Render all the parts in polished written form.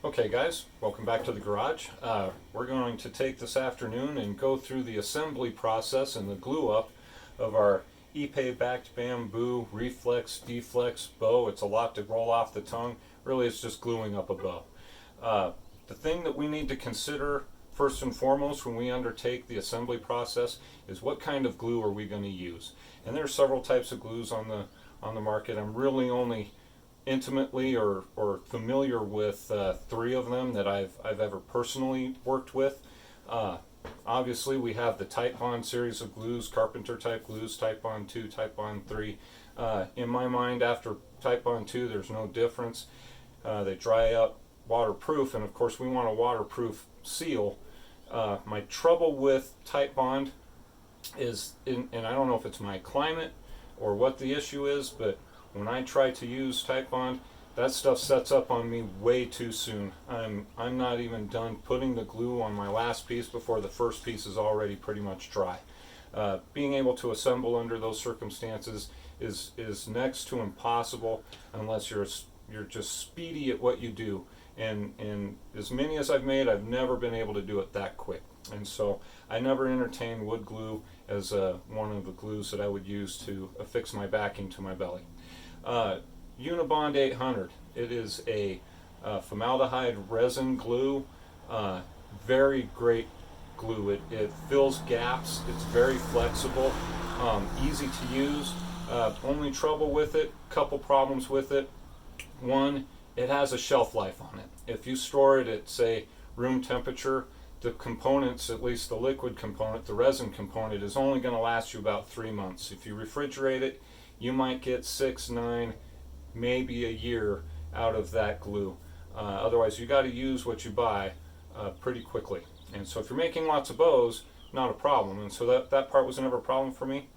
Okay guys, welcome back to the garage. We're going to take this afternoon and go through the assembly process and the glue up of our Ipe backed bamboo reflex deflex bow. It's a lot to roll off the tongue. Really it's just gluing up a bow. The thing that we need to consider first and foremost when we undertake the assembly process is what kind of glue are we going to use. And there are several types of glues on the market. I'm really only intimately or familiar with three of them that I've ever personally worked with. Obviously we have the Titebond series of glues, Carpenter type glues, Titebond 2, Titebond 3. In my mind, after Titebond 2 there's no difference. They dry up, waterproof, and of course we want a waterproof seal. My trouble with Titebond is, and I don't know if it's my climate or what the issue is, but when I try to use Titebond, that stuff sets up on me way too soon. I'm not even done putting the glue on my last piece before the first piece is already pretty much dry. Being able to assemble under those circumstances is next to impossible unless you're just speedy at what you do. And as many as I've made, I've never been able to do it that quick. And so I never entertained wood glue as one of the glues that I would use to affix my backing to my belly. Unibond 800. It is a formaldehyde resin glue. Very great glue. It fills gaps. It's very flexible. Easy to use. Only trouble with it, couple problems with it. One, it has a shelf life on it. If you store it at, say, room temperature, the components, at least the liquid component, the resin component, is only going to last you about 3 months. If you refrigerate it, you might get 6, 9, maybe a year out of that glue. Otherwise, you got to use what you buy pretty quickly. And so if you're making lots of bows, not a problem. And so that part was never a problem for me.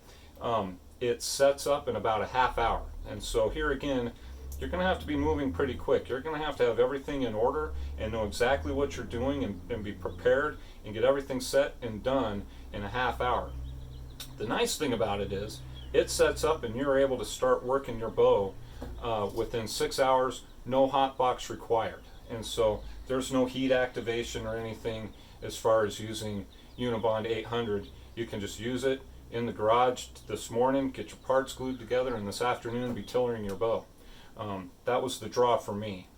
It sets up in about a half hour. And so here again, you're going to have to be moving pretty quick. You're going to have everything in order and know exactly what you're doing and be prepared and get everything set and done in a half hour. The nice thing about it is it sets up and you're able to start working your bow within 6 hours, no hot box required. And so there's no heat activation or anything as far as using Unibond 800. You can just use it in the garage this morning, get your parts glued together, and this afternoon be tillering your bow. That was the draw for me.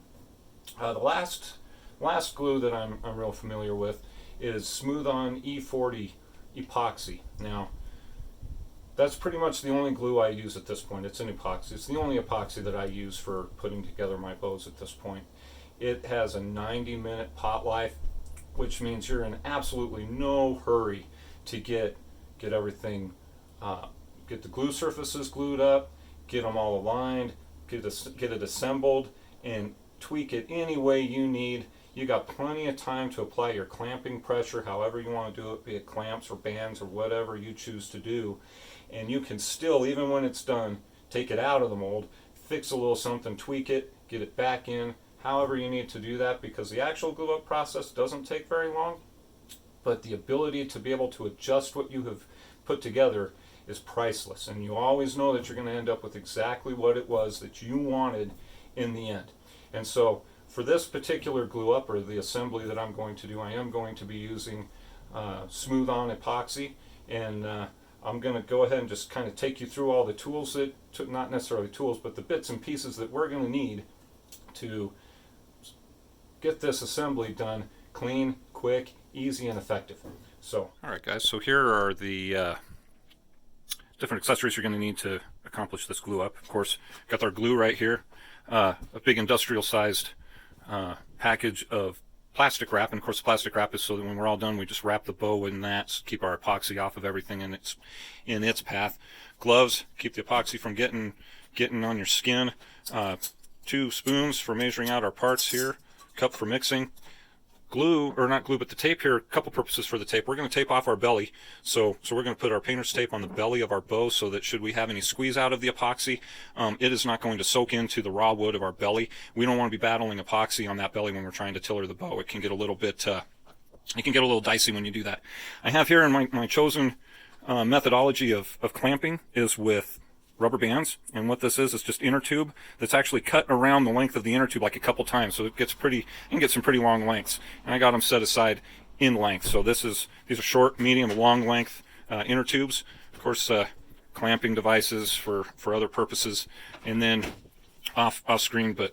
The last glue that I'm real familiar with is Smooth On E40 epoxy. Now, that's pretty much the only glue I use at this point. It's an epoxy. It's the only epoxy that I use for putting together my bows at this point. It has a 90-minute pot life, which means you're in absolutely no hurry to get everything, get the glue surfaces glued up, get them all aligned, get it assembled, and tweak it any way you need. You got plenty of time to apply your clamping pressure however you want to do it, be it clamps or bands or whatever you choose to do. And you can still, even when it's done, take it out of the mold, fix a little something, tweak it, get it back in, however you need to do that, because the actual glue up process doesn't take very long, but the ability to be able to adjust what you have put together is priceless, and you always know that you're going to end up with exactly what it was that you wanted in the end. And so for this particular glue up, or the assembly that I'm going to do, I am going to be using Smooth On epoxy, and I'm going to go ahead and just kind of take you through all the tools that, not necessarily tools, but the bits and pieces that we're going to need to get this assembly done clean, quick, easy, and effective. So, all right guys, so here are the different accessories you're going to need to accomplish this glue up. Of course, got our glue right here, a big industrial sized package of plastic wrap, and of course the plastic wrap is so that when we're all done we just wrap the bow in that, keep our epoxy off of everything in its path. Gloves, keep the epoxy from getting on your skin. 2 spoons for measuring out our parts here, cup for mixing. Glue, or not glue, but the tape here, a couple purposes for the tape. We're going to tape off our belly, so we're going to put our painter's tape on the belly of our bow so that should we have any squeeze out of the epoxy, it is not going to soak into the raw wood of our belly. We don't want to be battling epoxy on that belly when we're trying to tiller the bow. It can get a little bit, it can get a little dicey when you do that. I have here in my chosen methodology of clamping is with rubber bands, and what this is just inner tube that's actually cut around the length of the inner tube like a couple times, so it gets pretty, you can get some pretty long lengths. And I got them set aside in length. So these are short, medium, long length inner tubes. Of course, clamping devices for other purposes, and then off screen, but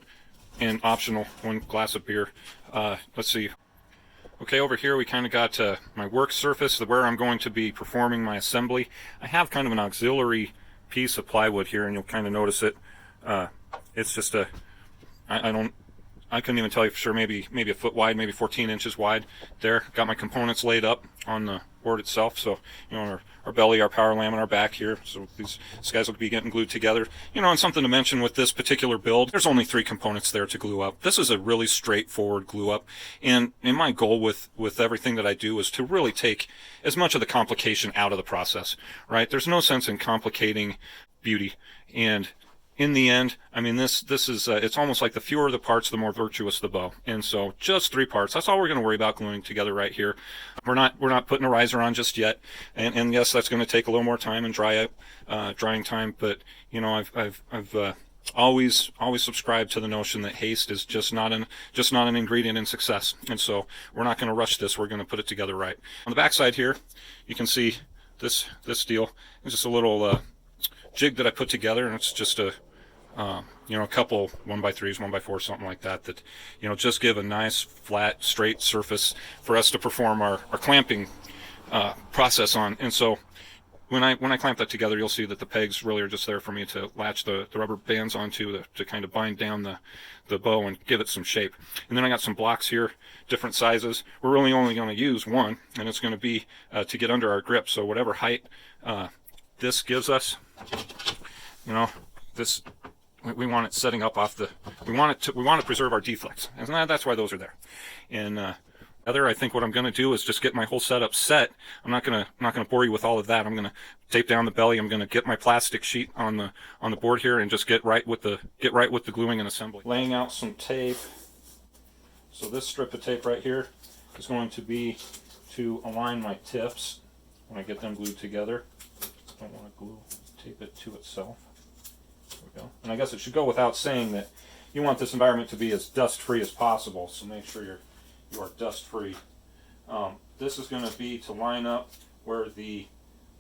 and optional, 1 glass of beer. Let's see. Okay, over here we kind of got my work surface, where I'm going to be performing my assembly. I have kind of an auxiliary piece of plywood here, and you'll kind of notice it. It's just a, I couldn't even tell you for sure, maybe a foot wide, maybe 14 inches wide. There, got my components laid up on the board itself. So, you know, our belly, our power lamp, and our back here. So these guys will be getting glued together. You know, and something to mention with this particular build, there's only 3 components there to glue up. This is a really straightforward glue up. And my goal with everything that I do is to really take as much of the complication out of the process, right? There's no sense in complicating beauty. And in the end, I mean, this is, it's almost like the fewer the parts, the more virtuous the bow. And so just 3 parts, that's all we're going to worry about gluing together right here. We're not putting a riser on just yet. And yes, that's going to take a little more time and drying time. But, you know, I've always subscribed to the notion that haste is just not an ingredient in success. And so we're not going to rush this. We're going to put it together right. On the back side here, you can see this deal. It's just a little jig that I put together, and it's just a you know, a couple 1x3s, 1x4s, something like that, that, you know, just give a nice flat straight surface for us to perform our clamping process on. And so when I clamp that together, you'll see that the pegs really are just there for me to latch the rubber bands onto to kind of bind down the bow and give it some shape. And then I got some blocks here, different sizes. We're really only going to use one, and it's going to be to get under our grip. So whatever height this gives us, you know, this, we want it setting up off the, we want to preserve our deflex, and that's why those are there. And I think what I'm going to do is just get my whole setup set. I'm not going to bore you with all of that. I'm going to tape down the belly. I'm going to get my plastic sheet on the board here and just get right with the gluing and assembly. Laying out some tape. So this strip of tape right here is going to be to align my tips when I get them glued together. Don't want to tape it to itself. There we go. And I guess it should go without saying that you want this environment to be as dust-free as possible, so make sure you are dust-free. This is going to be to line up where the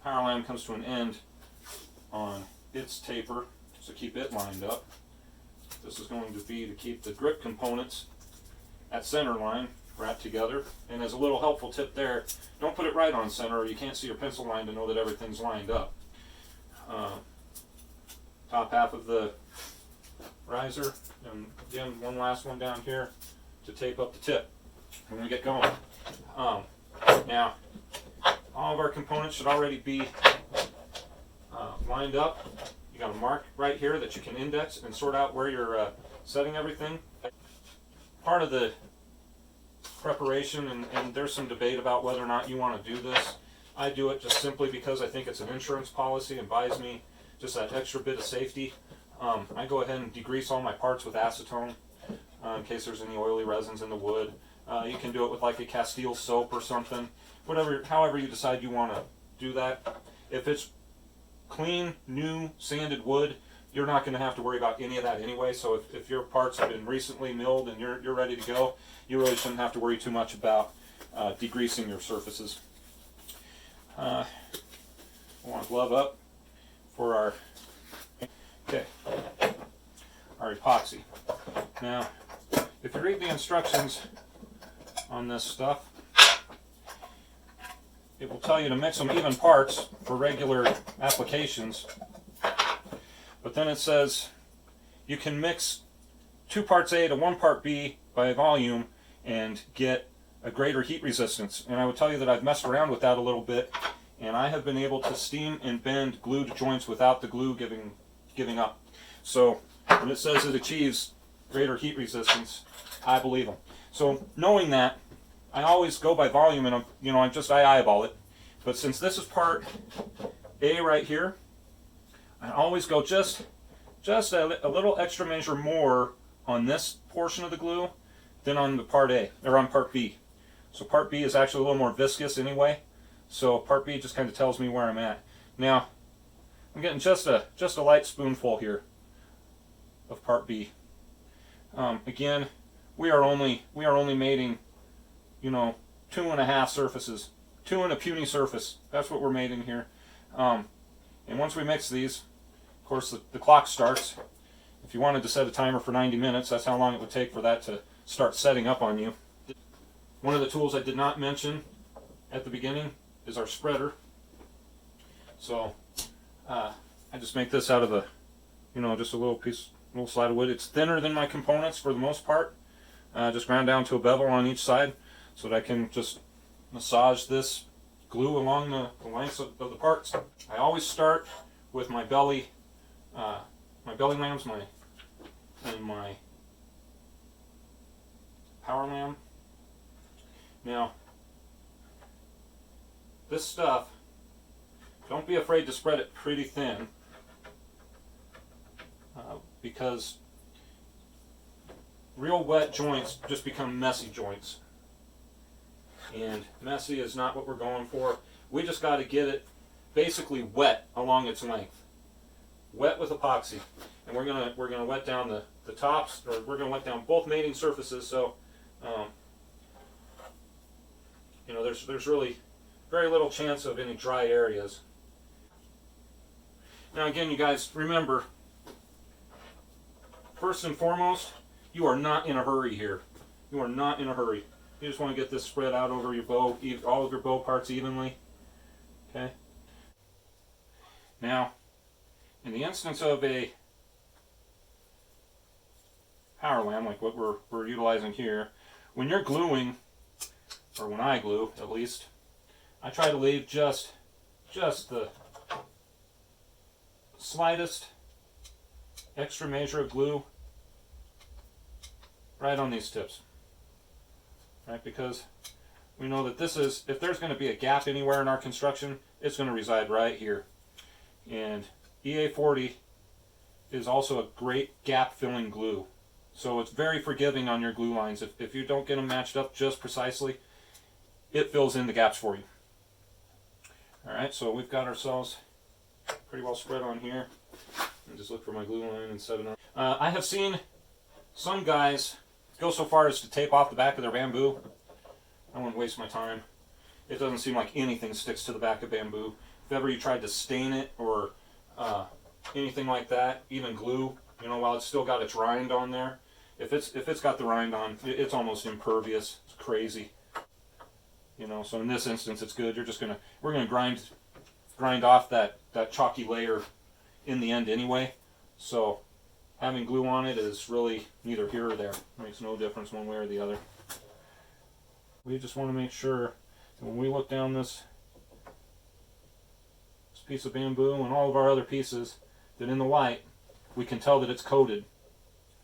power line comes to an end on its taper, so keep it lined up. This is going to be to keep the grip components at center line wrapped together. And as a little helpful tip there, don't put it right on center or you can't see your pencil line to know that everything's lined up. Top half of the riser, and again one last one down here to tape up the tip when we get going. Now all of our components should already be lined up. You got a mark right here that you can index and sort out where you're setting everything. Part of the preparation, and there's some debate about whether or not you want to do this. I do it just simply because I think it's an insurance policy and buys me just that extra bit of safety. I go ahead and degrease all my parts with acetone in case there's any oily resins in the wood. You can do it with like a Castile soap or something. However you decide you want to do that. If it's clean, new, sanded wood, you're not going to have to worry about any of that anyway. So if your parts have been recently milled and you're ready to go, you really shouldn't have to worry too much about degreasing your surfaces. I want to glove up for our epoxy. Now, if you read the instructions on this stuff, it will tell you to mix them even parts for regular applications. But then it says you can mix 2 parts A to 1 part B by volume and get a greater heat resistance. And I would tell you that I've messed around with that a little bit, and I have been able to steam and bend glued joints without the glue giving up. So when it says it achieves greater heat resistance, I believe them. So knowing that, I always go by volume, and I eyeball it. But since this is part A right here, I always go just a little extra measure more on this portion of the glue than on the part A, or on part B. So part B is actually a little more viscous anyway, so part B just kind of tells me where I'm at. Now, I'm getting just a light spoonful here of part B. Again, we are only mating, you know, 2.5 surfaces, 2 and a puny surface. That's what we're mating here. And once we mix these, of course, the clock starts. If you wanted to set a timer for 90 minutes, that's how long it would take for that to start setting up on you. One of the tools I did not mention at the beginning is our spreader. So I just make this out of a, you know, just a little slide of wood. It's thinner than my components for the most part. Just ground down to a bevel on each side so that I can just massage this glue along the lengths of the parts. I always start with my belly lambs, and my power lamb. Now, this stuff, don't be afraid to spread it pretty thin, because real wet joints just become messy joints. And messy is not what we're going for. We just got to get it basically wet along its length. Wet with epoxy. And we're gonna wet down the tops, or we're gonna wet down both mating surfaces, so you know, there's really very little chance of any dry areas. Now again, you guys, remember, first and foremost, you are not in a hurry here. You are not in a hurry. You just want to get this spread out over your bow, all of your bow parts evenly. Okay. Now, in the instance of a power lamb, like what we're utilizing here, when you're gluing, or when I glue at least, I try to leave just the slightest extra measure of glue right on these tips. Right, because we know that this is, if there's going to be a gap anywhere in our construction, it's going to reside right here. And EA40 is also a great gap filling glue. So it's very forgiving on your glue lines. If you don't get them matched up just precisely, it fills in the gaps for you. Alright, so we've got ourselves pretty well spread on here. And just look for my glue line and set it on. I have seen some guys go so far as to tape off the back of their bamboo. I wouldn't waste my time. It doesn't seem like anything sticks to the back of bamboo. If ever you tried to stain it or anything like that, even glue, you know, while it's still got its rind on there, if it's got the rind on, it's almost impervious. It's crazy. You know, so in this instance, it's good. We're gonna grind off that chalky layer in the end anyway. So having glue on it is really neither here or there. It makes no difference one way or the other. We just want to make sure that when we look down this piece of bamboo and all of our other pieces, that in the light we can tell that it's coated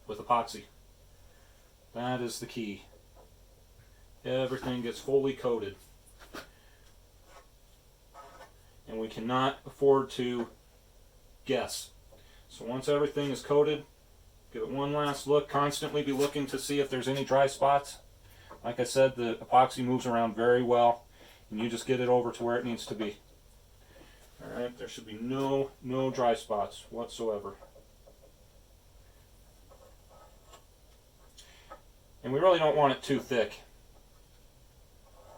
with epoxy. That is the key. Everything gets fully coated. And we cannot afford to guess. So once everything is coated, give it one last look. Constantly be looking to see if there's any dry spots. Like I said, the epoxy moves around very well, and you just get it over to where it needs to be. Alright, there should be no dry spots whatsoever. And we really don't want it too thick.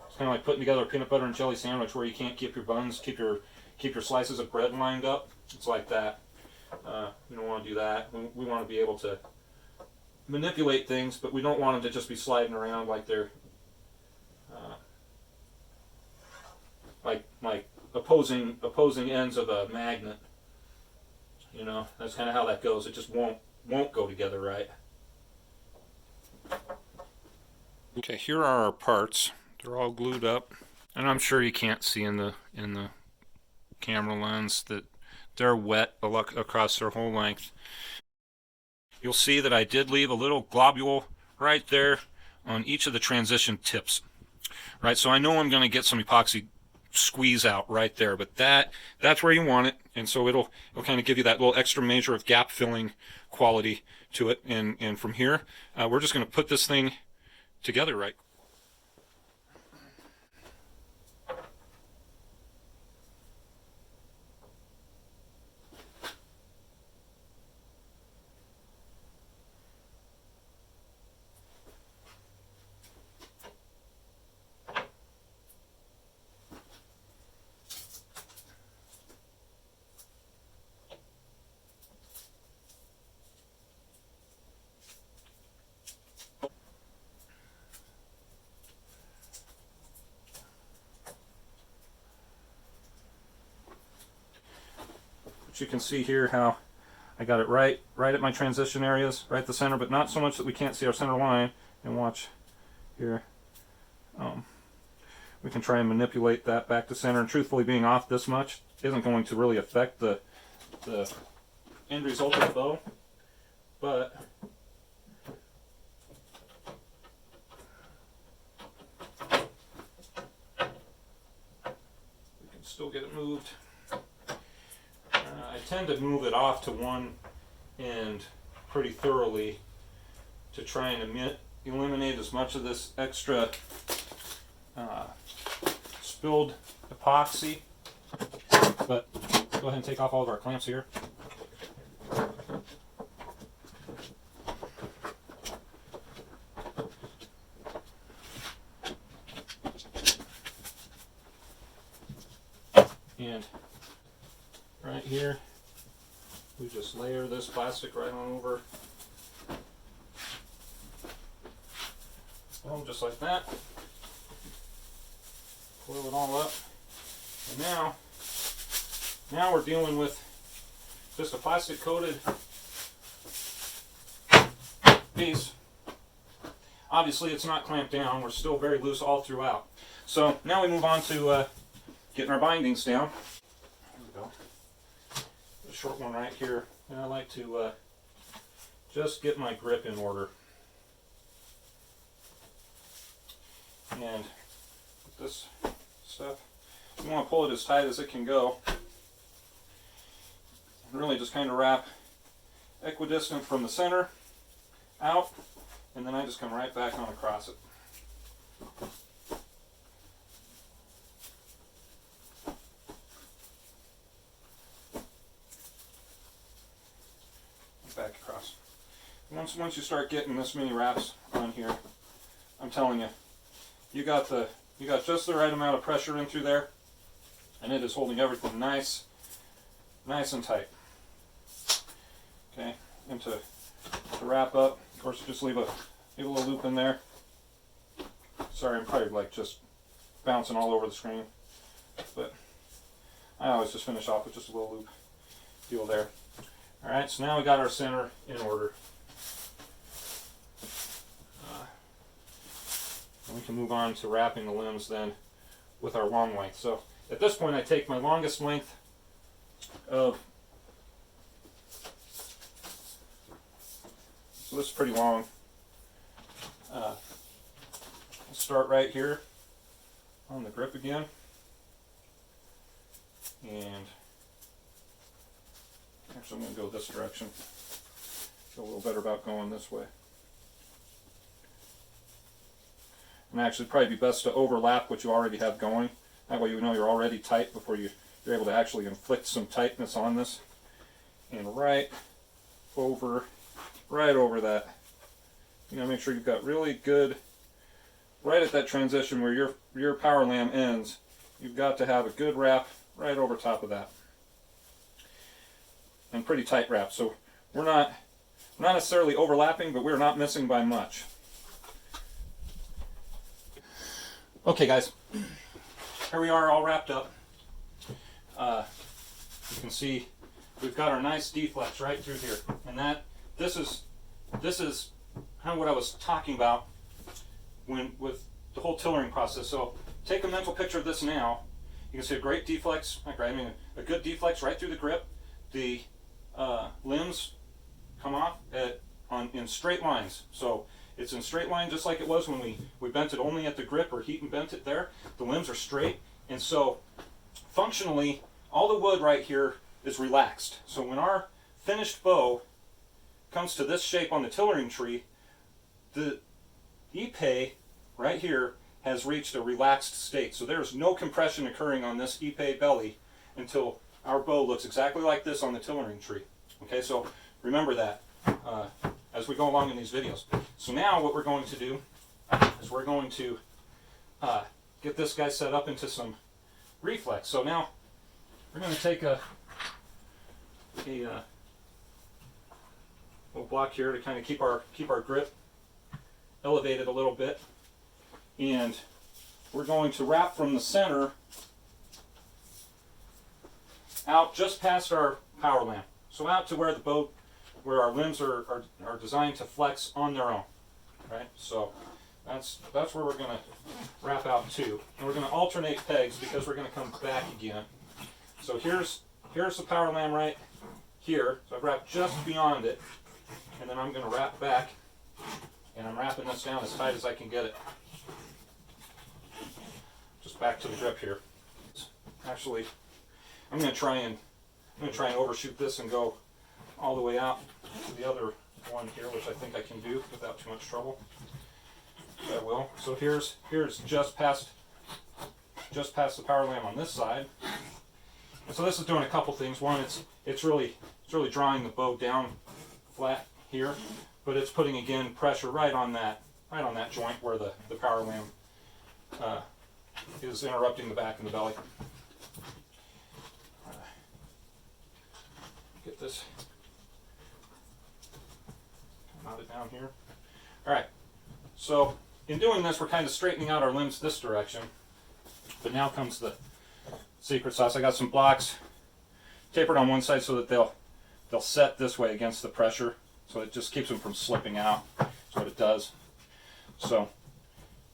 It's kind of like putting together a peanut butter and jelly sandwich where you can't keep your buns, keep your slices of bread lined up. It's like that. We don't want to do that. We want to be able to manipulate things, but we don't want them to just be sliding around like they're like opposing ends of a magnet. You know, that's kind of how that goes. It just won't go together right. Okay, here are our parts. They're all glued up, and I'm sure you can't see in the camera lens that they're wet across their whole length. You'll see that I did leave a little globule right there on each of the transition tips. Right, so I know I'm going to get some epoxy squeeze out right there, but that's where you want it, and so it'll kind of give you that little extra measure of gap filling quality to it. And from here, we're just going to put this thing together right. But you can see here how I got it right at my transition areas, right at the center, but not so much that we can't see our center line. And watch here. We can try and manipulate that back to center, and truthfully being off this much isn't going to really affect the end result of the bow, but we can still get it moved. I tend to move it off to one end pretty thoroughly to try and eliminate as much of this extra spilled epoxy. But let's go ahead and take off all of our clamps here. And right here, we just layer this plastic right on over. Boom, just like that. Coil it all up. And now we're dealing with just a plastic coated piece. Obviously it's not clamped down, we're still very loose all throughout. So now we move on to getting our bindings down. There we go. A short one right here. And I like to just get my grip in order. And with this stuff, you want to pull it as tight as it can go. And really just kind of wrap equidistant from the center out, and then I just come right back on across it. Back across. Once you start getting this many wraps on here, I'm telling you, you got just the right amount of pressure in through there, and it is holding everything nice and tight. Okay, and to wrap up, of course, just leave a little loop in there. Sorry, I'm probably like just bouncing all over the screen, but I always just finish off with just a little loop deal there. All right, so now we got our center in order. And we can move on to wrapping the limbs then with our long length. So at this point I take my longest length of, so this is pretty long. I'll start right here on the grip again, and actually I'm going to go this direction. Feel a little better about going this way. And actually probably be best to overlap what you already have going. That way you know you're already tight before you're able to actually inflict some tightness on this. And right over that. You know, make sure you've got really good, right at that transition where your power lamb ends, you've got to have a good wrap right over top of that. And pretty tight wrap. So we're not necessarily overlapping, but we're not missing by much. Okay guys, here we are all wrapped up. You can see we've got our nice deflex right through here, and this is kind of what I was talking about with the whole tillering process. So take a mental picture of this now. You can see a great deflex, a good deflex right through the grip. The limbs come off in straight lines. So it's in straight line just like it was when we bent it only at the grip or heat and bent it there. The limbs are straight, and so functionally all the wood right here is relaxed. So when our finished bow comes to this shape on the tillering tree, the epee right here has reached a relaxed state. So there's no compression occurring on this epee belly until our bow looks exactly like this on the tillering tree. Okay, so remember that as we go along in these videos. So now what we're going to do is we're going to get this guy set up into some reflex. So now we're going to take a little block here to kind of keep our grip elevated a little bit, and we're going to wrap from the center out just past our power lamb. So out to where the boat, where our limbs are designed to flex on their own, right? So that's where we're going to wrap out to. And we're going to alternate pegs because we're going to come back again. So here's the power lamb right here. So I've wrapped just beyond it, and then I'm going to wrap back, and I'm wrapping this down as tight as I can get it. Just back to the grip here. Actually, I'm going to try and overshoot this and go all the way out to the other one here, which I think I can do without too much trouble. I will. So here's just past the power lamb on this side. And so this is doing a couple things. One, it's really drawing the bow down flat here, but it's putting again pressure right on that joint where the power lamb is interrupting the back and the belly. Get this mounted down here. All right. So in doing this, we're kind of straightening out our limbs this direction. But now comes the secret sauce. I got some blocks tapered on one side so that they'll set this way against the pressure, so it just keeps them from slipping out. That's what it does. So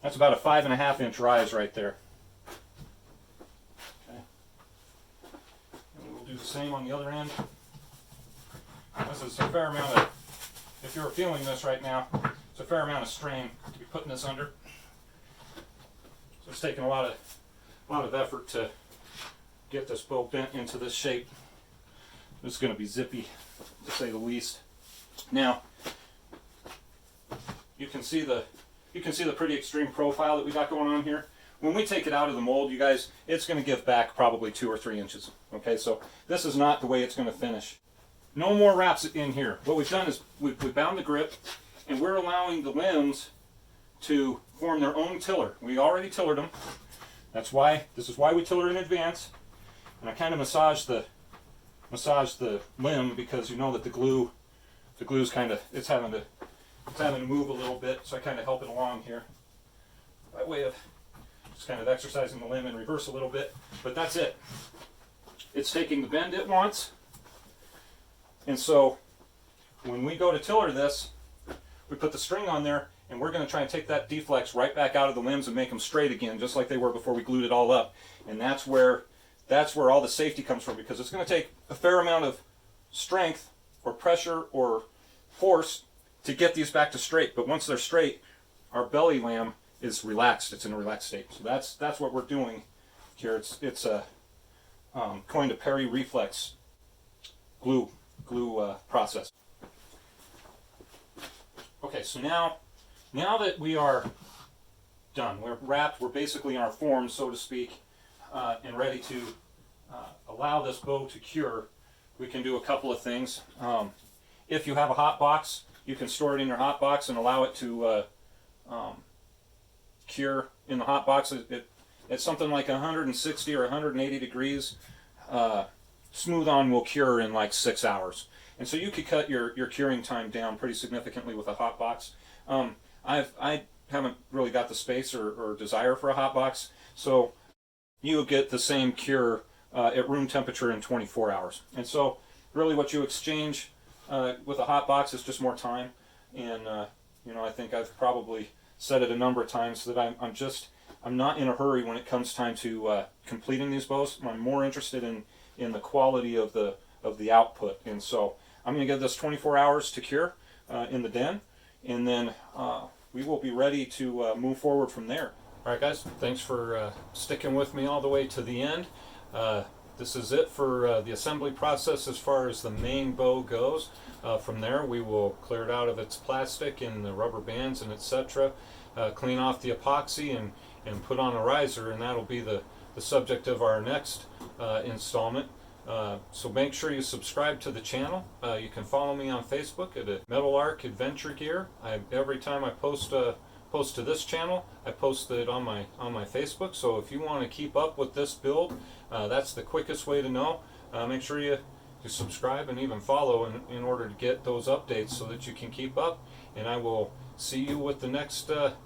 that's about a 5.5 inch rise right there. Okay. And we'll do the same on the other end. This is a fair amount of, if you're feeling this right now, it's a fair amount of strain to be putting this under. So it's taking a lot of effort to get this bow bent into this shape. This is going to be zippy, to say the least. Now, you can see the pretty extreme profile that we got going on here. When we take it out of the mold, you guys, it's going to give back probably 2 or 3 inches. Okay, so this is not the way it's going to finish. No more wraps in here. What we've done is we've bound the grip, and we're allowing the limbs to form their own tiller. We already tillered them. This is why we tiller in advance. And I kind of massage the limb because you know that the glue's kind of, it's having to move a little bit, so I kind of help it along here by way of just kind of exercising the limb in reverse a little bit. But that's it. It's taking the bend it wants. And so when we go to tiller this, we put the string on there, and we're going to try and take that deflex right back out of the limbs and make them straight again, just like they were before we glued it all up. And that's where all the safety comes from, because it's going to take a fair amount of strength or pressure or force to get these back to straight. But once they're straight, our belly lamb is relaxed. It's in a relaxed state. So that's what we're doing here. It's a coined a Perry Reflex glue process. Okay, so now that we are done, we're wrapped, we're basically in our form, so to speak, and ready to allow this bow to cure, we can do a couple of things. If you have a hot box, you can store it in your hot box and allow it to cure in the hot box. It's something like 160 or 180 degrees. Smooth on will cure in like 6 hours. And so you could cut your curing time down pretty significantly with a hot box. I haven't really got the space or desire for a hot box, so you get the same cure at room temperature in 24 hours. And so really what you exchange with a hot box is just more time. And I think I've probably said it a number of times that I'm not in a hurry when it comes time to completing these bows. I'm more interested in the quality of the output. And so I'm going to give this 24 hours to cure in the den, and then we will be ready to move forward from there. All right, guys, thanks for sticking with me all the way to the end. This is it for the assembly process as far as the main bow goes. From there, we will clear it out of its plastic and the rubber bands and etc. Clean off the epoxy and put on a riser, and that'll be the subject of our next installment. So make sure you subscribe to the channel. You can follow me on Facebook at Meadowlark Adventure Gear. Every time I post to this channel, I post it on my Facebook. So if you want to keep up with this build, that's the quickest way to know. Make sure you subscribe and even follow in order to get those updates so that you can keep up. And I will see you with the next step.